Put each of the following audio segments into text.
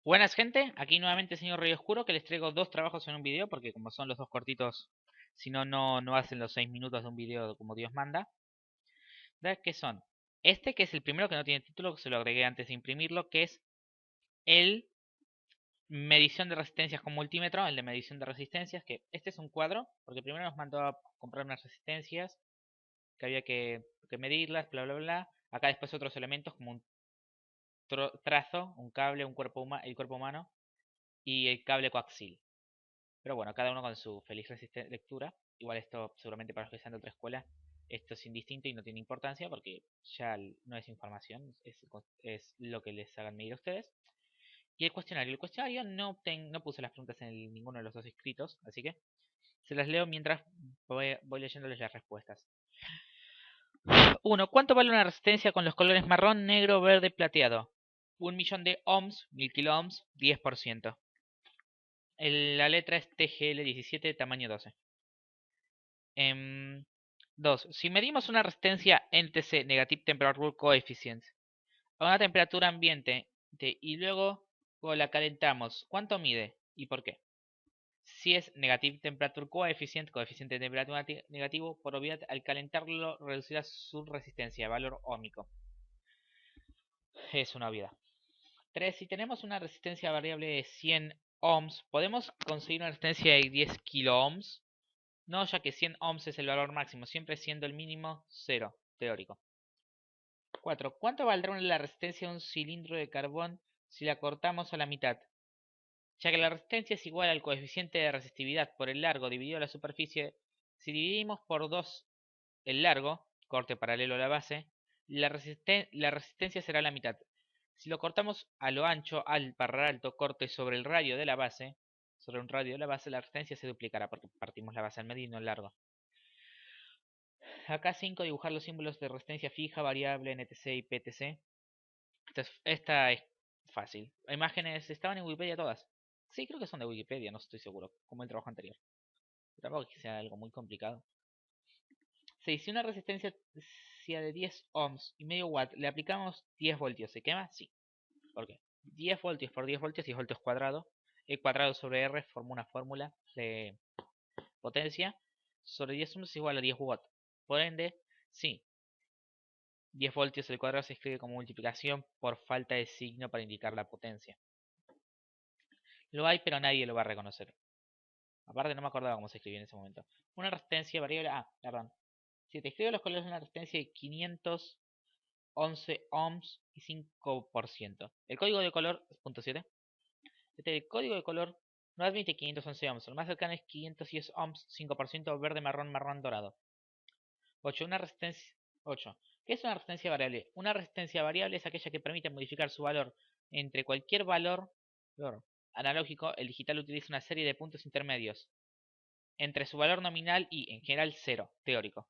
Buenas gente, aquí nuevamente señor Rey Oscuro que les traigo dos trabajos en un video porque como son los dos cortitos, si no, no hacen los 6 minutos de un video como Dios manda. ¿Qué son? Este que es el primero que no tiene título, que se lo agregué antes de imprimirlo, que es el medición de resistencias con multímetro, el de medición de resistencias, que este es un cuadro, porque primero nos mandó a comprar unas resistencias, que había que medirlas, bla bla bla. Acá después otros elementos como un trazo, un cable, el cuerpo humano y el cable coaxil. Pero bueno, cada uno con su feliz lectura. Igual esto seguramente para los que están de otra escuela, esto es indistinto y no tiene importancia porque ya no es información, es lo que les hagan medir a ustedes. Y el cuestionario no puse las preguntas en ninguno de los dos escritos, así que se las leo mientras voy leyéndoles las respuestas. 1. ¿Cuánto vale una resistencia con los colores marrón, negro, verde, plateado? 1.000.000 de ohms, 1000 kilo ohms, 10%. La letra es TGL17, tamaño 12. 2. Si medimos una resistencia NTC, Negative Temperature Coefficient, a una temperatura ambiente y luego la calentamos, ¿cuánto mide y por qué? Si es Negative Temperature Coefficient, coeficiente de temperatura negativo, por obviedad al calentarlo reducirá su resistencia, valor óhmico. Es una obviedad. 3. Si tenemos una resistencia variable de 100 ohms, ¿podemos conseguir una resistencia de 10 kilo ohms? No, ya que 100 ohms es el valor máximo, siempre siendo el mínimo 0, teórico. 4. ¿Cuánto valdrá la resistencia de un cilindro de carbón si la cortamos a la mitad? Ya que la resistencia es igual al coeficiente de resistividad por el largo dividido la superficie, si dividimos por 2 el largo, corte paralelo a la base, la resistencia será la mitad. Si lo cortamos a lo ancho, al barra alto, corte sobre el radio de la base, sobre un radio de la base, la resistencia se duplicará porque partimos la base al medio y no el largo. Acá 5, dibujar los símbolos de resistencia fija, variable, NTC y PTC. Esta es fácil. Imágenes estaban en Wikipedia todas. Sí, creo que son de Wikipedia, no estoy seguro, como el trabajo anterior. Tampoco que sea algo muy complicado. 6. Si una resistencia de 10 ohms y medio watt le aplicamos 10 voltios, ¿se quema? Sí. ¿Por qué? 10 voltios por 10 voltios, 10 voltios cuadrado. E cuadrado sobre R forma una fórmula de potencia. Sobre 10 ohms es igual a 10 watts. Por ende, sí, 10 voltios al cuadrado se escribe como multiplicación por falta de signo para indicar la potencia. Lo hay, pero nadie lo va a reconocer. Aparte no me acordaba cómo se escribía en ese momento. Una resistencia variable... perdón. Si te escribo los colores de una resistencia de 511 ohms y 5%. El código de color es .7. El código de color no admite 511 ohms. Lo más cercano es 510 ohms, 5% verde, marrón, marrón, dorado. 8. Una resistencia... 8. ¿Qué es una resistencia variable? Una resistencia variable es aquella que permite modificar su valor entre cualquier valor analógico. El digital utiliza una serie de puntos intermedios entre su valor nominal y, en general, 0, teórico.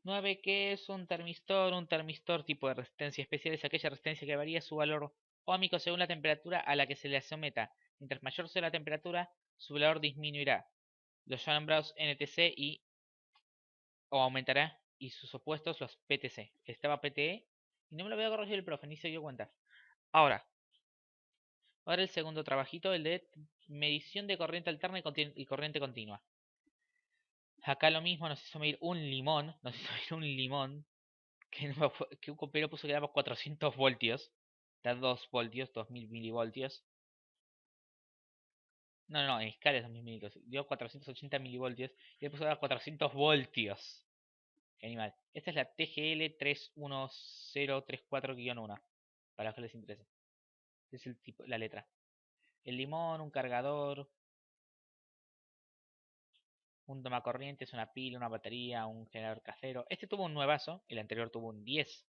9. ¿Qué es un termistor? Un termistor tipo de resistencia especial es aquella resistencia que varía su valor óhmico según la temperatura a la que se le someta. Mientras mayor sea la temperatura, su valor disminuirá. Los ya nombrados NTC o aumentará, y sus opuestos los PTC. Estaba PTE y no me lo voy a corregir el profe, ni se dio cuenta. Ahora el segundo trabajito, el de medición de corriente alterna y corriente continua. Acá lo mismo, nos hizo medir un limón, que un compañero puso que daba 400 voltios, da 2 voltios, 2000 milivoltios. No, en escala es 2000 milivoltios, dio 480 milivoltios y después da 400 voltios. Qué animal. Esta es la TGL 31034-1, para los que les interese. Este es el tipo, la letra. El limón, un cargador, un tomacorrientes, una pila, una batería, un generador casero. Este tuvo un nuevazo, el anterior tuvo un 10.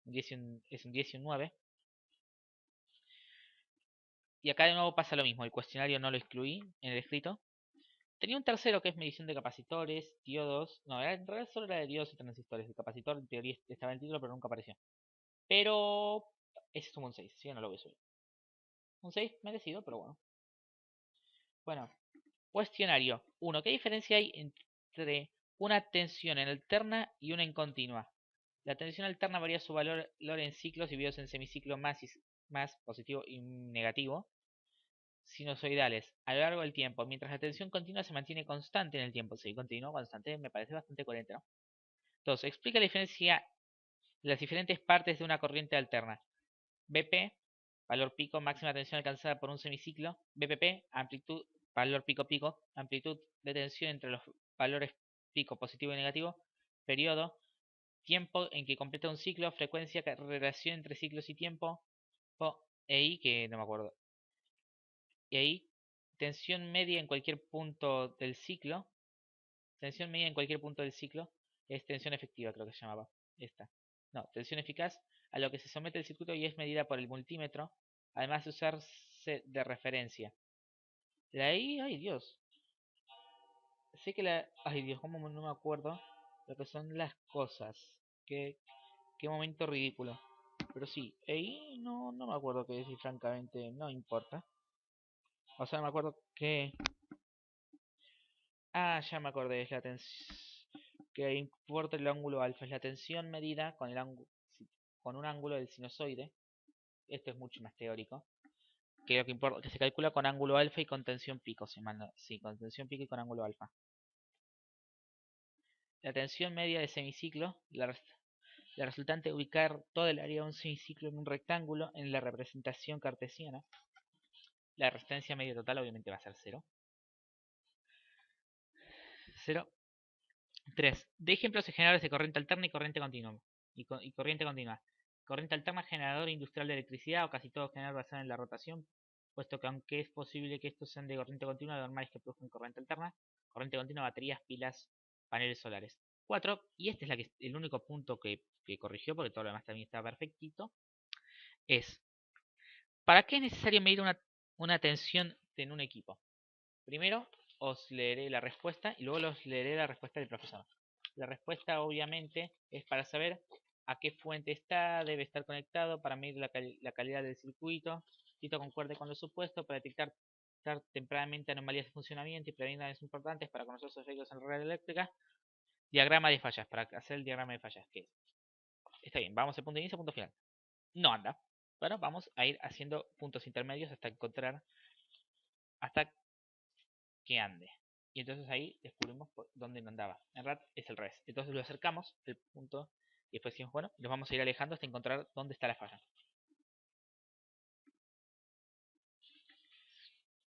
Es un 10 y un 9. Y acá de nuevo pasa lo mismo, el cuestionario no lo excluí en el escrito. Tenía un tercero que es medición de capacitores, diodos. No, en realidad solo era de diodos y transistores. El capacitor en teoría estaba en el título, pero nunca apareció. Pero ese es un 6, sí, no lo voy a subir. Un 6 merecido, pero bueno. Bueno, cuestionario 1. ¿Qué diferencia hay entre una tensión en alterna y una en continua? La tensión alterna varía su valor en ciclos divididos en semiciclo más más positivo y negativo, sinusoidales a lo largo del tiempo, mientras la tensión continua se mantiene constante en el tiempo. Sí, continuo, constante, me parece bastante coherente, ¿no? Entonces, explica la diferencia de las diferentes partes de una corriente alterna. BP, valor pico, máxima tensión alcanzada por un semiciclo. BPP, amplitud, valor pico pico, amplitud de tensión entre los valores pico positivo y negativo. Periodo, tiempo en que completa un ciclo. Frecuencia, relación entre ciclos y tiempo. EI, que no me acuerdo. EI, tensión media en cualquier punto del ciclo. Tensión media en cualquier punto del ciclo. Es tensión efectiva, creo que se llamaba. Esta. No, tensión eficaz a lo que se somete el circuito y es medida por el multímetro, además de usarse de referencia. La I, ay Dios. Sé que la... Ay Dios, cómo no me acuerdo lo que son las cosas. Qué momento ridículo. Pero sí, EI no me acuerdo qué decir, francamente, no importa. O sea, me acuerdo que... Ah, ya me acordé, es la tensión... Que importa el ángulo alfa, es la tensión medida con el ángulo... con un ángulo del sinusoide. Esto es mucho más teórico. Que lo que importa, que se calcula con ángulo alfa y con tensión pico, si mal no, sí, con tensión pico y con ángulo alfa. La tensión media de semiciclo, la resultante de ubicar todo el área de un semiciclo en un rectángulo en la representación cartesiana. La resistencia media total obviamente va a ser 0. 0. 3. De ejemplos de generadores de corriente alterna y corriente continua. Y corriente continua. Corriente alterna, generador industrial de electricidad o casi todo generador basado en la rotación, puesto que aunque es posible que estos sean de corriente continua, lo normal es que produzcan corriente alterna. Corriente continua, baterías, pilas, paneles solares. 4. Y este es el único punto que corrigió, porque todo lo demás también está perfectito. Es, ¿para qué es necesario medir una tensión en un equipo? Primero os leeré la respuesta y luego os leeré la respuesta del profesor. La respuesta obviamente es para saber a qué fuente está, debe estar conectado para medir la calidad del circuito, si esto concuerde con lo supuesto, para detectar tempranamente anomalías de funcionamiento y prevenir daños importantes para conocer sus efectos en la red eléctrica. Diagrama de fallas, para hacer el diagrama de fallas, que está bien, vamos al punto de inicio, punto final. No anda, pero vamos a ir haciendo puntos intermedios hasta encontrar, hasta que ande. Y entonces ahí descubrimos dónde no andaba. En realidad es el revés. Entonces lo acercamos, el punto, y después decimos, bueno, nos vamos a ir alejando hasta encontrar dónde está la falla.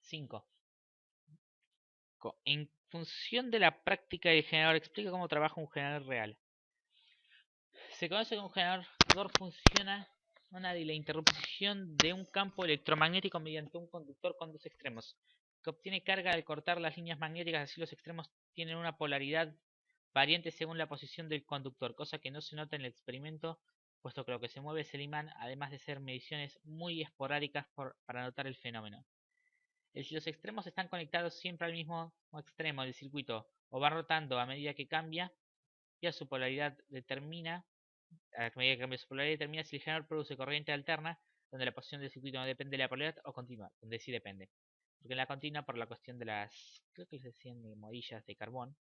5. En función de la práctica del generador, explica cómo trabaja un generador real. Se conoce que un generador funciona de la interrupción de un campo electromagnético mediante un conductor con dos extremos, que obtiene carga al cortar las líneas magnéticas, así los extremos tienen una polaridad variante según la posición del conductor, cosa que no se nota en el experimento, puesto que lo que se mueve es el imán, además de ser mediciones muy esporádicas para notar el fenómeno. Si los extremos están conectados siempre al mismo extremo del circuito o van rotando a medida que cambia, ya su polaridad determina, a medida que cambia su polaridad determina si el generador produce corriente alterna, donde la posición del circuito no depende de la polaridad, o continua, donde sí depende. Porque en la continua, por la cuestión de las, creo que les decían de modillas de carbón,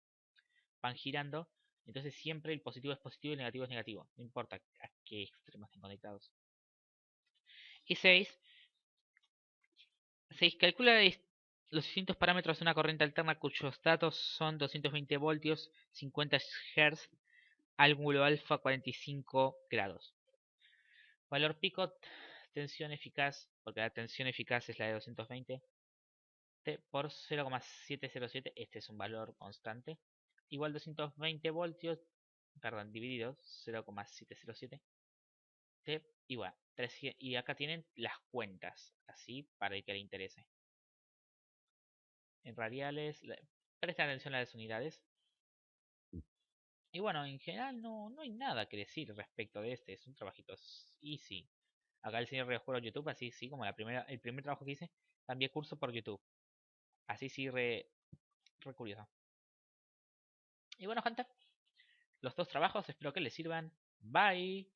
van girando, entonces siempre el positivo es positivo y el negativo es negativo, no importa a qué extremos estén conectados. Y 6. Calcula los distintos parámetros de una corriente alterna cuyos datos son 220 voltios, 50 Hz, ángulo alfa 45 grados. Valor pico, tensión eficaz, porque la tensión eficaz es la de 220, por 0,707, este es un valor constante, igual 220 voltios, perdón, dividido 0,707, igual 300, y acá tienen las cuentas, así para el que le interese. En radiales, presta atención a las unidades. Y bueno, en general no hay nada que decir respecto de este, es un trabajito easy. Acá el señor rejuega YouTube, así sí, como el primer trabajo que hice, cambié curso por YouTube. Así sí, re curioso. Y bueno, gente, los dos trabajos espero que les sirvan. Bye.